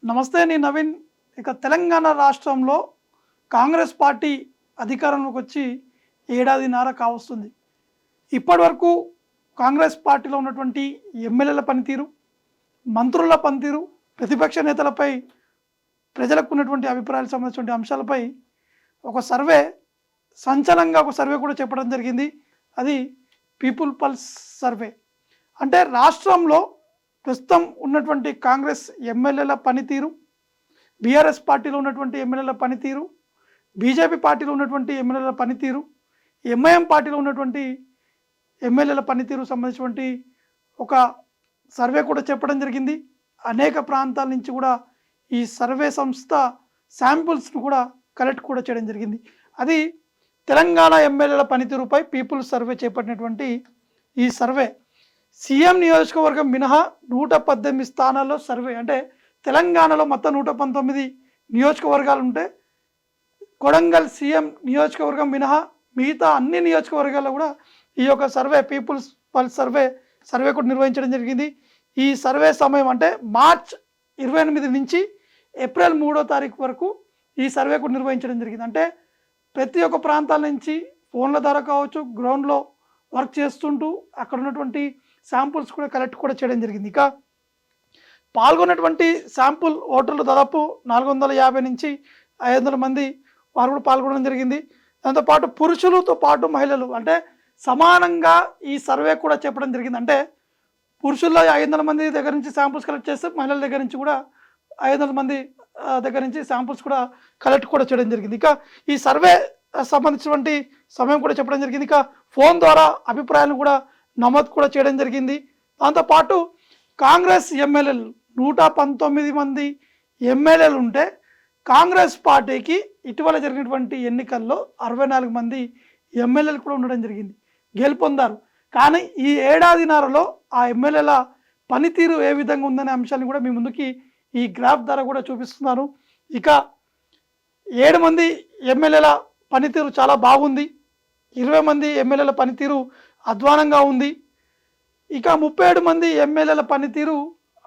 నమస్తే, నేను నవీన్. ఇక తెలంగాణ రాష్ట్రంలో కాంగ్రెస్ పార్టీ అధికారంలోకి వచ్చి ఏడాదిన్నర కావస్తుంది. ఇప్పటి వరకు కాంగ్రెస్ పార్టీలో ఉన్నటువంటి ఎమ్మెల్యేల పనితీరు, మంత్రుల పనితీరు, ప్రతిపక్ష నేతలపై ప్రజలకు ఉన్నటువంటి అభిప్రాయాలకు సంబంధించిన అంశాలపై ఒక సర్వే, సంచలనంగా ఒక సర్వే కూడా చెప్పడం జరిగింది. అది పీపుల్ పల్స్ సర్వే. అంటే రాష్ట్రంలో ప్రస్తుతం ఉన్నటువంటి కాంగ్రెస్ ఎమ్మెల్యేల పనితీరు, బీఆర్ఎస్ పార్టీలో ఉన్నటువంటి ఎమ్మెల్యేల పనితీరు, బీజేపీ పార్టీలో ఉన్నటువంటి ఎమ్మెల్యేల పనితీరు, ఎంఐఎం పార్టీలో ఉన్నటువంటి ఎమ్మెల్యేల పనితీరు సంబంధించినటువంటి ఒక సర్వే కూడా చెప్పడం జరిగింది. అనేక ప్రాంతాల నుంచి కూడా ఈ సర్వే సంస్థ శాంపుల్స్ను కూడా కలెక్ట్ కూడా చేయడం జరిగింది. అది తెలంగాణ ఎమ్మెల్యేల పనితీరుపై పీపుల్ సర్వే చేపట్టినటువంటి ఈ సర్వే సీఎం నియోజకవర్గం మినహా 118 స్థానాల్లో సర్వే. అంటే తెలంగాణలో మొత్తం 119 నియోజకవర్గాలు ఉంటే కొడంగల్ సీఎం నియోజకవర్గం మినహా మిగతా అన్ని నియోజకవర్గాల్లో కూడా ఈ యొక్క సర్వే, పీపుల్స్ పల్స్ సర్వే కూడా నిర్వహించడం జరిగింది. ఈ సర్వే సమయం అంటే మార్చ్ 28 నుంచి ఏప్రిల్ 3వ తారీఖు వరకు ఈ సర్వే కూడా నిర్వహించడం జరిగింది. అంటే ప్రతి ఒక్క ప్రాంతాల నుంచి ఫోన్ల ద్వారా కావచ్చు, గ్రౌండ్లో వర్క్ చేస్తుంటూ అక్కడ ఉన్నటువంటి శాంపుల్స్ కూడా కలెక్ట్ కూడా చేయడం జరిగింది. ఇక పాల్గొన్నటువంటి శాంపుల్ ఓటర్లు దాదాపు 450 నుంచి 500 మంది వారు కూడా పాల్గొనడం జరిగింది. దాంతోపాటు పురుషులతో పాటు మహిళలు అంటే సమానంగా ఈ సర్వే కూడా చెప్పడం జరిగింది. అంటే పురుషుల్లో 500 మంది దగ్గర నుంచి శాంపుల్స్ కలెక్ట్ చేస్తే మహిళల దగ్గర నుంచి కూడా 500 మంది దగ్గర నుంచి శాంపుల్స్ కూడా కలెక్ట్ కూడా చేయడం జరిగింది. ఇక ఈ సర్వే సంబంధించినటువంటి సమయం కూడా చెప్పడం జరిగింది. ఇక ఫోన్ ద్వారా అభిప్రాయాలను కూడా నమోదు కూడా చేయడం జరిగింది. దాంతోపాటు కాంగ్రెస్ ఎమ్మెల్యేలు 119 మంది ఎమ్మెల్యేలు ఉంటే కాంగ్రెస్ పార్టీకి ఇటీవల జరిగినటువంటి ఎన్నికల్లో 64 మంది ఎమ్మెల్యేలు కూడా ఉండడం జరిగింది, గెలుపొందారు. కానీ ఈ ఏడాదిన్నరలో ఆ ఎమ్మెల్యేల పనితీరు ఏ విధంగా ఉందనే అంశాన్ని కూడా మీ ముందుకి ఈ గ్రాఫ్ ద్వారా కూడా చూపిస్తున్నాను. ఇక 7 మంది ఎమ్మెల్యేల పనితీరు చాలా బాగుంది, 20 మంది ఎమ్మెల్యేల పనితీరు అధ్వానంగా ఉంది. ఇక 37 మంది ఎమ్మెల్యేల పనితీరు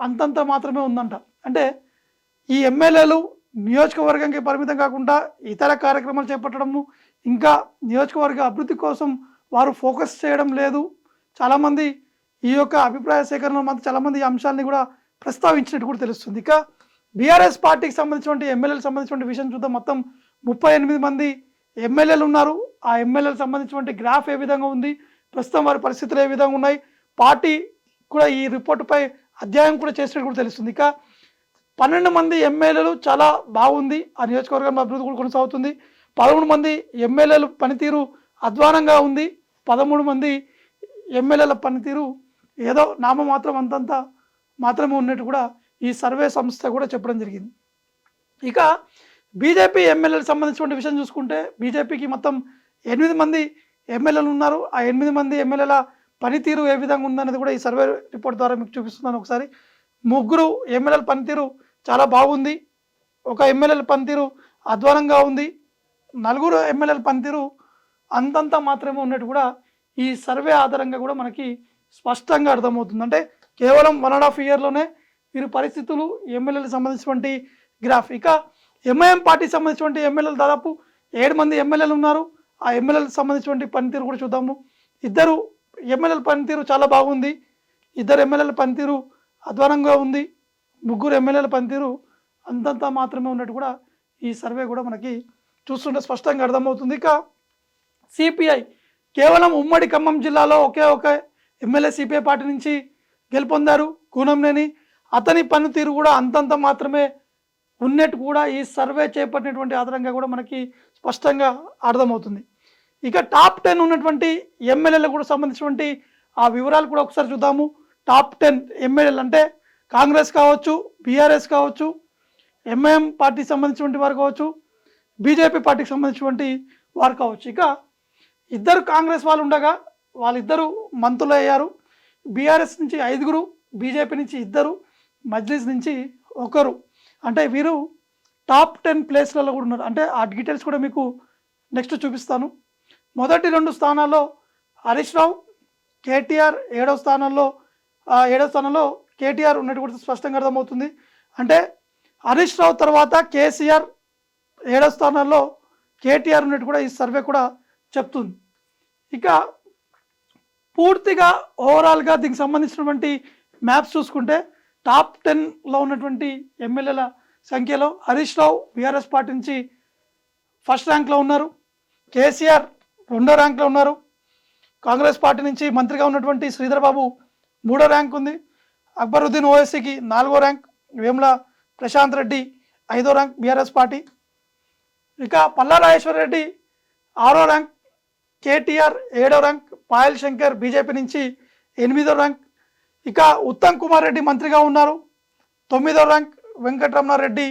అంతంత మాత్రమే ఉందంట. అంటే ఈ ఎమ్మెల్యేలు నియోజకవర్గానికి పరిమితం కాకుండా ఇతర కార్యక్రమాలు చేపట్టడము, ఇంకా నియోజకవర్గ అభివృద్ధి కోసం వారు ఫోకస్ చేయడం లేదు. చాలామంది ఈ యొక్క అభిప్రాయ సేకరణలో మాత్రం చాలామంది ఈ అంశాలని కూడా ప్రస్తావించినట్టు కూడా తెలుస్తుంది. ఇక బీఆర్ఎస్ పార్టీకి సంబంధించినటువంటి ఎమ్మెల్యేలకు సంబంధించినటువంటి విషయం చూద్దాం. మొత్తం 38 మంది ఎమ్మెల్యేలు ఉన్నారు. ఆ ఎమ్మెల్యేలకు సంబంధించినటువంటి గ్రాఫ్ ఏ విధంగా ఉంది, ప్రస్తుతం వారి పరిస్థితులు ఏ విధంగా ఉన్నాయి, పార్టీ కూడా ఈ రిపోర్టుపై అధ్యాయం కూడా చేసినట్టు కూడా తెలుస్తుంది. ఇక 12 మంది ఎమ్మెల్యేలు చాలా బాగుంది, ఆ నియోజకవర్గంలో అభివృద్ధి కూడా కొనసాగుతుంది. 13 మంది ఎమ్మెల్యేలు పనితీరు అధ్వానంగా ఉంది. 13 మంది ఎమ్మెల్యేల పనితీరు ఏదో నామమాత్రం అంతంత మాత్రమే ఉన్నట్టు కూడా ఈ సర్వే సంస్థ కూడా చెప్పడం జరిగింది. ఇక బీజేపీ ఎమ్మెల్యేలకు సంబంధించిన విషయం చూసుకుంటే బీజేపీకి మొత్తం 8 మంది ఎమ్మెల్యేలు ఉన్నారు. ఆ 8 మంది ఎమ్మెల్యేల పనితీరు ఏ విధంగా ఉందనేది కూడా ఈ సర్వే రిపోర్ట్ ద్వారా మీకు చూపిస్తున్నాను. ఒకసారి 3 ఎమ్మెల్యేల పనితీరు చాలా బాగుంది, 1 ఎమ్మెల్యేల పనితీరు అధ్వానంగా ఉంది, 4 ఎమ్మెల్యేల పనితీరు అంతంత మాత్రమే ఉన్నట్టు కూడా ఈ సర్వే ఆధారంగా కూడా మనకి స్పష్టంగా అర్థమవుతుంది. అంటే కేవలం 1.5 ఇయర్లోనే వీరి పరిస్థితులు, ఎమ్మెల్యేలకు సంబంధించినటువంటి గ్రాఫ్. ఇక ఎంఐఎం పార్టీకి సంబంధించినటువంటి ఎమ్మెల్యేలు దాదాపు 7 మంది ఎమ్మెల్యేలు ఉన్నారు. ఆ ఎమ్మెల్యేలకు సంబంధించినటువంటి పనితీరు కూడా చూద్దాము. 2 ఎమ్మెల్యేల పనితీరు చాలా బాగుంది, 2 ఎమ్మెల్యేల పనితీరు అధ్వానంగా ఉంది, 3 ఎమ్మెల్యేల పనితీరు అంతంత మాత్రమే ఉన్నట్టు కూడా ఈ సర్వే కూడా మనకి చూస్తుంటే స్పష్టంగా అర్థమవుతుంది. ఇక సిపిఐ కేవలం ఉమ్మడి ఖమ్మం జిల్లాలో ఒకే ఒక ఎమ్మెల్యే సిపిఐ పార్టీ నుంచి గెలుపొందారు, కూనంనేని. అతని పనితీరు కూడా అంతంత మాత్రమే ఉన్నట్టు కూడా ఈ సర్వే చేపట్టినటువంటి ఆధారంగా కూడా మనకి స్పష్టంగా అర్థమవుతుంది. ఇక టాప్ 10 ఉన్నటువంటి ఎమ్మెల్యేలకు కూడా సంబంధించినటువంటి ఆ వివరాలు కూడా ఒకసారి చూద్దాము. టాప్ 10 ఎమ్మెల్యేలు అంటే కాంగ్రెస్ కావచ్చు, బీఆర్ఎస్ కావచ్చు, ఎంఐఎం పార్టీకి సంబంధించినటువంటి వారు కావచ్చు, బీజేపీ పార్టీకి సంబంధించినటువంటి వారు కావచ్చు. ఇక 2 కాంగ్రెస్ వాళ్ళు ఉండగా వాళ్ళిద్దరూ మంత్రులు అయ్యారు. బీఆర్ఎస్ నుంచి 5, బీజేపీ నుంచి 2, మజ్లిస్ నుంచి 1. అంటే వీరు టాప్ 10 ప్లేస్లలో కూడా ఉన్నారు. అంటే ఆ డీటెయిల్స్ కూడా మీకు నెక్స్ట్ చూపిస్తాను. మొదటి 2 స్థానాల్లో హరీష్ రావు, కేటీఆర్ 7వ స్థానంలో కేటీఆర్ ఉన్నట్టు కూడా స్పష్టంగా అర్థమవుతుంది. అంటే హరీష్ రావు తర్వాత కేసీఆర్ 7వ స్థానంలో కేటీఆర్ ఉన్నట్టు కూడా ఈ సర్వే కూడా చెప్తుంది. ఇక పూర్తిగా ఓవరాల్గా దీనికి సంబంధించినటువంటి మ్యాప్స్ చూసుకుంటే టాప్ 10లో ఉన్నటువంటి ఎమ్మెల్యేల సంఖ్యలో హరీష్ రావు బీఆర్ఎస్ పార్టీ నుంచి ఫస్ట్ ర్యాంక్లో ఉన్నారు. కేసీఆర్ 2వ ర్యాంక్లో ఉన్నారు. కాంగ్రెస్ పార్టీ నుంచి మంత్రిగా ఉన్నటువంటి శ్రీధర్ బాబు 3వ ర్యాంక్ ఉంది. అక్బరుద్దీన్ ఓవైసీకి 4వ ర్యాంక్. వేముల ప్రశాంత్ రెడ్డి 5వ ర్యాంక్ బీఆర్ఎస్ పార్టీ. ఇక పల్లా రాజేశ్వర రెడ్డి 6వ ర్యాంక్. కేటీఆర్ 7వ ర్యాంక్. పాయల్ శంకర్ బీజేపీ నుంచి 8వ ర్యాంక్. ఇక ఉత్తమ్ కుమార్ రెడ్డి మంత్రిగా ఉన్నారు 9వ ర్యాంక్. వెంకటరమణారెడ్డి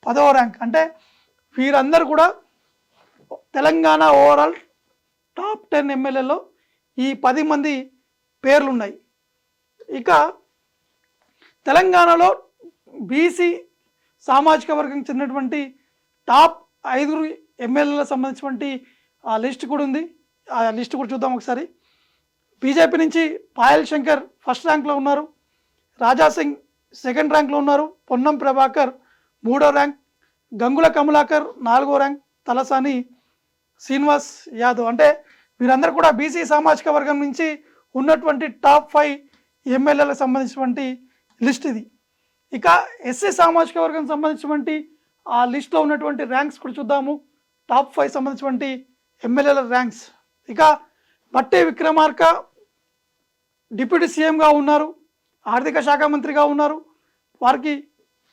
10వ ర్యాంక్. అంటే వీరందరూ కూడా తెలంగాణ ఓవరాల్ టాప్ 10 ఎమ్మెల్యేలో ఈ 10 మంది పేర్లు ఉన్నాయి. ఇక తెలంగాణలో బీసీ సామాజిక వర్గం చెందినటువంటి టాప్ 5 ఎమ్మెల్యేలకు సంబంధించినటువంటి ఆ లిస్ట్ కూడా ఉంది. ఆ లిస్ట్ కూడా చూద్దాం ఒకసారి. బీజేపీ నుంచి పాయల్ శంకర్ ఫస్ట్ ర్యాంక్లో ఉన్నారు. రాజాసింగ్ 2nd ర్యాంక్లో ఉన్నారు. పొన్నం ప్రభాకర్ 3వ ర్యాంక్. గంగుల కమలాకర్ 4వ ర్యాంక్. తలసాని శ్రీనివాస్ యాదవ్. అంటే వీరందరూ కూడా బీసీ సామాజిక వర్గం నుంచి ఉన్నటువంటి టాప్ 5 ఎమ్మెల్యేలకు సంబంధించినటువంటి లిస్ట్ ఇది. ఇక ఎస్సీ సామాజిక వర్గం సంబంధించినటువంటి ఆ లిస్ట్లో ఉన్నటువంటి ర్యాంక్స్ కూడా చూద్దాము. టాప్ 5 సంబంధించినటువంటి ఎమ్మెల్యేల ర్యాంక్స్. ఇక బట్టే విక్రమార్క డిప్యూటీ సీఎంగా ఉన్నారు. ఆర్థిక శాఖ మంత్రిగా ఉన్నారు. వారికి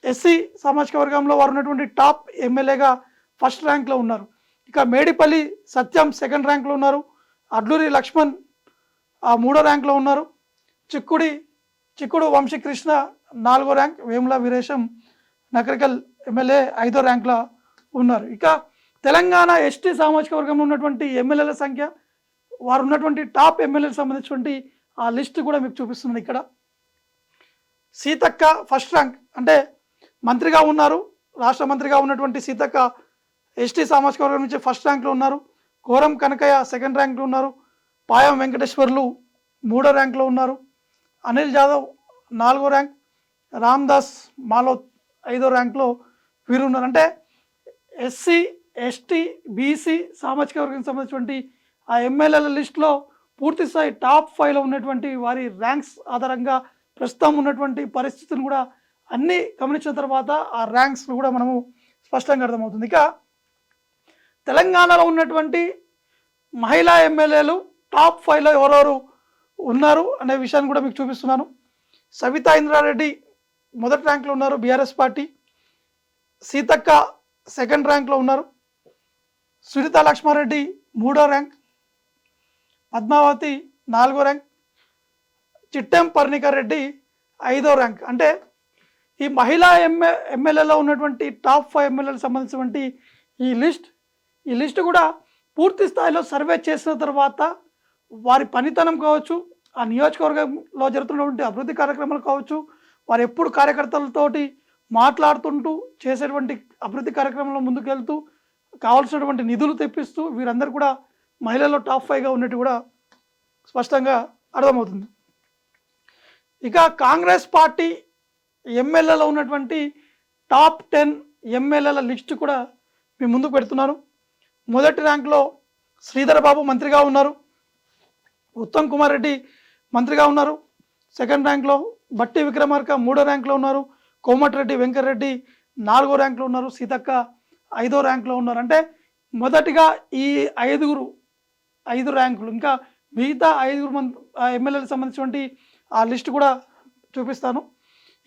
ఎస్సీ సామాజిక వర్గంలో వారు ఉన్నటువంటి టాప్ ఎమ్మెల్యేగా ఫస్ట్ ర్యాంక్లో ఉన్నారు. ఇక మేడిపల్లి సత్యం 2nd ర్యాంక్లో ఉన్నారు. అడ్లూరి లక్ష్మణ్ 3వ ర్యాంక్లో ఉన్నారు. చిక్కుడు వంశీకృష్ణ 4వ ర్యాంక్. వేముల వీరేశం నకరికల్ ఎమ్మెల్యే 5వ ర్యాంక్లో ఉన్నారు. ఇక తెలంగాణ ఎస్టీ సామాజిక వర్గంలో ఉన్నటువంటి ఎమ్మెల్యేల సంఖ్య, వారు ఉన్నటువంటి టాప్ ఎమ్మెల్యేలకు సంబంధించినటువంటి ఆ లిస్ట్ కూడా మీకు చూపిస్తున్నాను ఇక్కడ. Seethakka first rank. అంటే మంత్రిగా ఉన్నారు. రాష్ట్ర మంత్రిగా ఉన్నటువంటి సీతక్క ఎస్టీ సామాజిక వర్గం నుంచి ఫస్ట్ ర్యాంక్లో ఉన్నారు. కోరం కనకయ్య 2nd ర్యాంక్లో ఉన్నారు. పాయం వెంకటేశ్వర్లు 3వ ర్యాంక్లో ఉన్నారు. అనిల్ జాదవ్ 4వ ర్యాంక్. రామ్దాస్ మాలోత్ 5వ ర్యాంక్లో వీరు ఉన్నారు. అంటే ఎస్సీ ఎస్టీ బీసీ సామాజిక వర్గానికి సంబంధించినటువంటి ఆ ఎమ్మెల్యేల లిస్టులో పూర్తి స్థాయి టాప్ 5లో ఉన్నటువంటి వారి ర్యాంక్స్ ఆధారంగా ప్రస్తుతం ఉన్నటువంటి పరిస్థితిని కూడా అన్నీ గమనించిన తర్వాత ఆ ర్యాంక్స్ను కూడా మనము స్పష్టంగా అర్థమవుతుంది. ఇక తెలంగాణలో ఉన్నటువంటి మహిళా ఎమ్మెల్యేలు టాప్ 5లో ఎవరెవరు ఉన్నారు అనే విషయాన్ని కూడా మీకు చూపిస్తున్నాను. సవితా ఇంద్రారెడ్డి 1వ ర్యాంక్లో ఉన్నారు బీఆర్ఎస్ పార్టీ. సీతక్క 2nd ర్యాంక్లో ఉన్నారు. సునీత లక్ష్మారెడ్డి 3వ ర్యాంక్. పద్మావతి 4వ ర్యాంక్. చిట్టెం పర్ణికర్ రెడ్డి 5వ ర్యాంక్. అంటే ఈ మహిళా ఎమ్మెల్యేలో ఉన్నటువంటి టాప్ 5 ఎమ్మెల్యేలకు సంబంధించినటువంటి ఈ లిస్ట్ కూడా పూర్తి స్థాయిలో సర్వే చేసిన తర్వాత వారి పనితనం కావచ్చు, ఆ నియోజకవర్గంలో జరుగుతున్నటువంటి అభివృద్ధి కార్యక్రమాలు కావచ్చు, వారు ఎప్పుడు కార్యకర్తలతోటి మాట్లాడుతుంటూ చేసేటువంటి అభివృద్ధి కార్యక్రమంలో ముందుకెళ్తూ కావాల్సినటువంటి నిధులు తెప్పిస్తూ వీరందరూ కూడా మహిళల్లో టాప్ 5గా ఉన్నట్టు కూడా స్పష్టంగా అర్థమవుతుంది. ఇక కాంగ్రెస్ పార్టీ ఎమ్మెల్యేలో ఉన్నటువంటి టాప్ 10 ఎమ్మెల్యేల లిస్టు కూడా మీ ముందుకు పెడుతున్నాను. 1వ ర్యాంక్లో శ్రీధర్ బాబు మంత్రిగా ఉన్నారు. ఉత్తమ్ కుమార్ రెడ్డి మంత్రిగా ఉన్నారు. 2nd ర్యాంక్లో బట్టి విక్రమార్క 3వ ర్యాంక్లో ఉన్నారు. కోమటిరెడ్డి వెంకటరెడ్డి 4వ ర్యాంక్లో ఉన్నారు. సీతక్క 5వ ర్యాంక్లో ఉన్నారు. అంటే మొదటిగా ఈ 5 ర్యాంకులు, ఇంకా మిగతా 5 ఎమ్మెల్యేలకు సంబంధించినటువంటి ఆ లిస్టు కూడా చూపిస్తాను.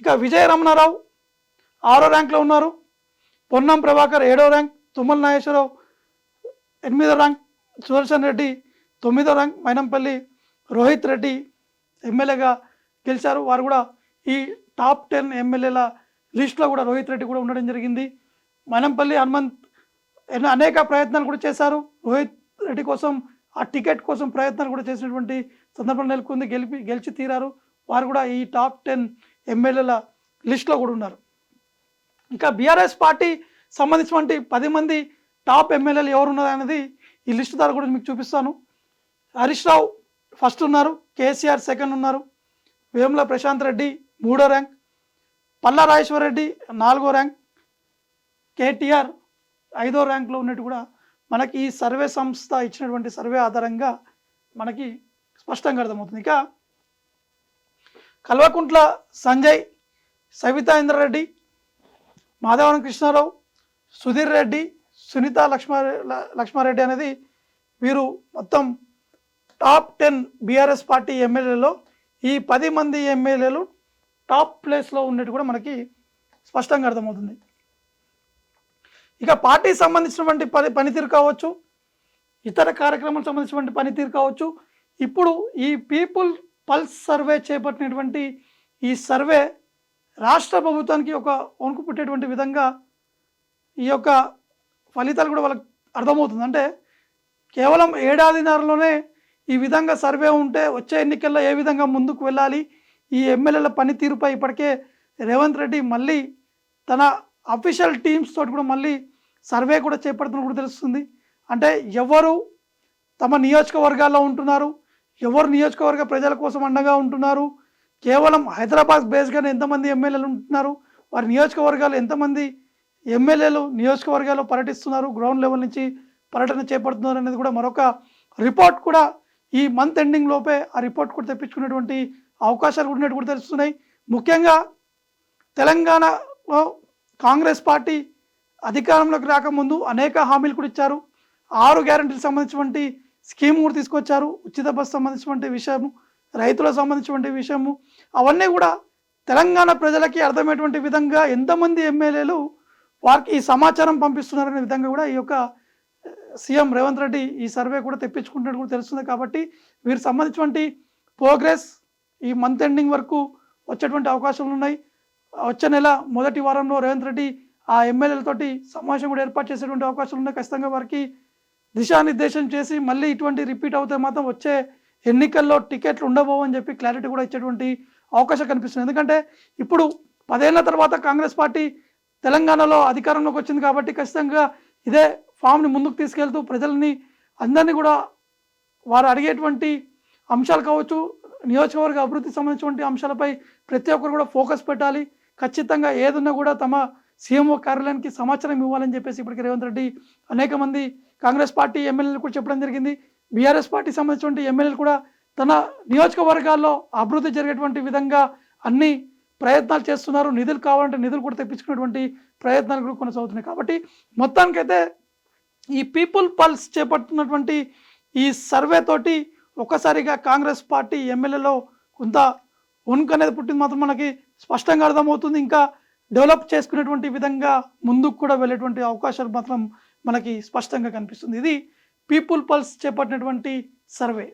ఇక విజయ రమణారావు 6వ ర్యాంక్లో ఉన్నారు. పొన్నం ప్రభాకర్ 7వ ర్యాంక్. తుమ్మల నాగేశ్వరరావు 8వ ర్యాంక్. సుదర్శన్ రెడ్డి 9వ ర్యాంక్. మైనంపల్లి రోహిత్ రెడ్డి ఎమ్మెల్యేగా గెలిచారు. వారు కూడా ఈ టాప్ 10 ఎమ్మెల్యేల లిస్టులో కూడా రోహిత్ రెడ్డి కూడా ఉండడం జరిగింది. మైనంపల్లి హనుమంత్ అనేక ప్రయత్నాలు కూడా చేశారు. రోహిత్ రెడ్డి కోసం ఆ టికెట్ కోసం ప్రయత్నాలు కూడా చేసినటువంటి సందర్భం నెలకొంది. గెలిచి తీరారు. వారు కూడా ఈ టాప్ 10 ఎమ్మెల్యేల లిస్టులో కూడా ఉన్నారు. ఇంకా బీఆర్ఎస్ పార్టీ సంబంధించినటువంటి 10 మంది టాప్ ఎమ్మెల్యేలు ఎవరు ఉన్నారు అనేది ఈ లిస్టు ద్వారా కూడా మీకు చూపిస్తాను. హరీష్ రావు ఫస్ట్ ఉన్నారు. కేసీఆర్ 2nd ఉన్నారు. వేముల ప్రశాంత్ రెడ్డి 3వ ర్యాంక్. పల్లా రాజేశ్వర రెడ్డి 4వ ర్యాంక్. కేటీఆర్ 5వ ర్యాంక్లో ఉన్నట్టు కూడా మనకి ఈ సర్వే సంస్థ ఇచ్చినటువంటి సర్వే ఆధారంగా మనకి స్పష్టంగా అర్థమవుతుంది. ఇక కల్వకుంట్ల సంజయ్, సవితా ఇంద్రారెడ్డి, మాధవరం కృష్ణారావు, సుధీర్ రెడ్డి, సునీత లక్ష్మారెడ్డి అనేది వీరు మొత్తం టాప్ 10 బీఆర్ఎస్ పార్టీ ఎమ్మెల్యేలలో ఈ 10 మంది ఎమ్మెల్యేలు టాప్ ప్లేస్లో ఉన్నట్టు కూడా మనకి స్పష్టంగా అర్థమవుతుంది. ఇక పార్టీకి సంబంధించినటువంటి పనితీరు కావచ్చు, ఇతర కార్యక్రమాలకు సంబంధించినటువంటి పనితీరు కావచ్చు, ఇప్పుడు ఈ పీపుల్ పల్స్ సర్వే చేపట్టినటువంటి ఈ సర్వే రాష్ట్ర ప్రభుత్వానికి ఒక వణుకు పుట్టేటువంటి విధంగా ఈ యొక్క ఫలితాలు కూడా వాళ్ళకి అర్థమవుతుంది. అంటే కేవలం ఏడాదిన్నరలోనే ఈ విధంగా సర్వే ఉంటే వచ్చే ఎన్నికల్లో ఏ విధంగా ముందుకు వెళ్ళాలి, ఈ ఎమ్మెల్యేల పనితీరుపై ఇప్పటికే రేవంత్ రెడ్డి మళ్ళీ తన అఫీషియల్ టీమ్స్ తోటి కూడా మళ్ళీ సర్వే కూడా చేపడుతున్నట్టు కూడా తెలుస్తుంది. అంటే ఎవరు తమ నియోజకవర్గాల్లో ఉంటున్నారు, ఎవరు నియోజకవర్గ ప్రజల కోసం అండగా ఉంటున్నారు, కేవలం హైదరాబాద్ బేస్గానే ఎంతమంది ఎమ్మెల్యేలు ఉంటున్నారు, వారి నియోజకవర్గాలు ఎంతమంది ఎమ్మెల్యేలు నియోజకవర్గాల్లో పర్యటిస్తున్నారు, గ్రౌండ్ లెవెల్ నుంచి పర్యటన చేపడుతున్నారు అనేది కూడా మరొక రిపోర్ట్ కూడా ఈ మంత్ ఎండింగ్ లోపే ఆ రిపోర్ట్ కూడా తెప్పించుకునేటువంటి అవకాశాలు ఉన్నట్టు కూడా తెలుస్తున్నాయి. ముఖ్యంగా తెలంగాణలో కాంగ్రెస్ పార్టీ అధికారంలోకి రాకముందు అనేక హామీలు కూడా ఇచ్చారు. 6 గ్యారెంటీలకు సంబంధించినటువంటి స్కీమ్ కూడా తీసుకొచ్చారు. ఉచిత బస్సు సంబంధించినటువంటి విషయము, రైతులకు సంబంధించినటువంటి విషయము, అవన్నీ కూడా తెలంగాణ ప్రజలకి అర్థమయ్యేటువంటి విధంగా ఎంతమంది ఎమ్మెల్యేలు వారికి ఈ సమాచారం పంపిస్తున్నారనే విధంగా కూడా ఈ యొక్క సీఎం రేవంత్ రెడ్డి ఈ సర్వే కూడా తెప్పించుకుంటున్నట్టు కూడా తెలుస్తుంది. కాబట్టి వీరికి సంబంధించినటువంటి ప్రోగ్రెస్ ఈ మంత్ ఎండింగ్ వరకు వచ్చేటువంటి అవకాశాలు ఉన్నాయి. వచ్చే నెల మొదటి వారంలో రేవంత్ రెడ్డి ఆ ఎమ్మెల్యేలతోటి సమావేశం కూడా ఏర్పాటు చేసేటువంటి అవకాశాలు ఉన్నాయి. ఖచ్చితంగా వారికి దిశానిర్దేశం చేసి మళ్ళీ ఇటువంటి రిపీట్ అవుతే మాత్రం వచ్చే ఎన్నికల్లో టికెట్లు ఉండబోవని చెప్పి క్లారిటీ కూడా ఇచ్చేటువంటి అవకాశం కనిపిస్తుంది. ఎందుకంటే ఇప్పుడు 10 ఏళ్ల తర్వాత కాంగ్రెస్ పార్టీ తెలంగాణలో అధికారంలోకి వచ్చింది కాబట్టి ఖచ్చితంగా ఇదే ఫామ్ని ముందుకు తీసుకెళ్తూ ప్రజల్ని అందరినీ కూడా వారు అడిగేటువంటి అంశాలు కావచ్చు, నియోజకవర్గ అభివృద్ధికి సంబంధించినటువంటి అంశాలపై ప్రతి ఒక్కరు కూడా ఫోకస్ పెట్టాలి. ఖచ్చితంగా ఏదున్నా కూడా తమ సీఎంఓ కార్యాలయానికి సమాచారం ఇవ్వాలని చెప్పేసి ఇప్పటికీ రేవంత్ రెడ్డి అనేక మంది కాంగ్రెస్ పార్టీ ఎమ్మెల్యేలు కూడా చెప్పడం జరిగింది. బీఆర్ఎస్ పార్టీ సంబంధించినటువంటి ఎమ్మెల్యేలు కూడా తన నియోజకవర్గాల్లో అభివృద్ధి జరిగేటువంటి విధంగా అన్ని ప్రయత్నాలు చేస్తున్నారు. నిధులు కావాలంటే నిధులు కూడా తెప్పించుకునేటువంటి ప్రయత్నాలు కూడా కొనసాగుతున్నాయి. కాబట్టి మొత్తానికైతే ఈ పీపుల్ పల్స్ చేపడుతున్నటువంటి ఈ సర్వే తోటి ఒక్కసారిగా కాంగ్రెస్ పార్టీ ఎమ్మెల్యేలో కొంత వణుకు అనేది పుట్టింది మాత్రం మనకి స్పష్టంగా అర్థమవుతుంది. ఇంకా డెవలప్ చేసుకునేటువంటి విధంగా ముందుకు కూడా వెళ్ళేటువంటి అవకాశాలు మాత్రం మనకి స్పష్టంగా కనిపిస్తుంది. ఇది పీపుల్ పల్స్ చేపట్టినటువంటి సర్వే.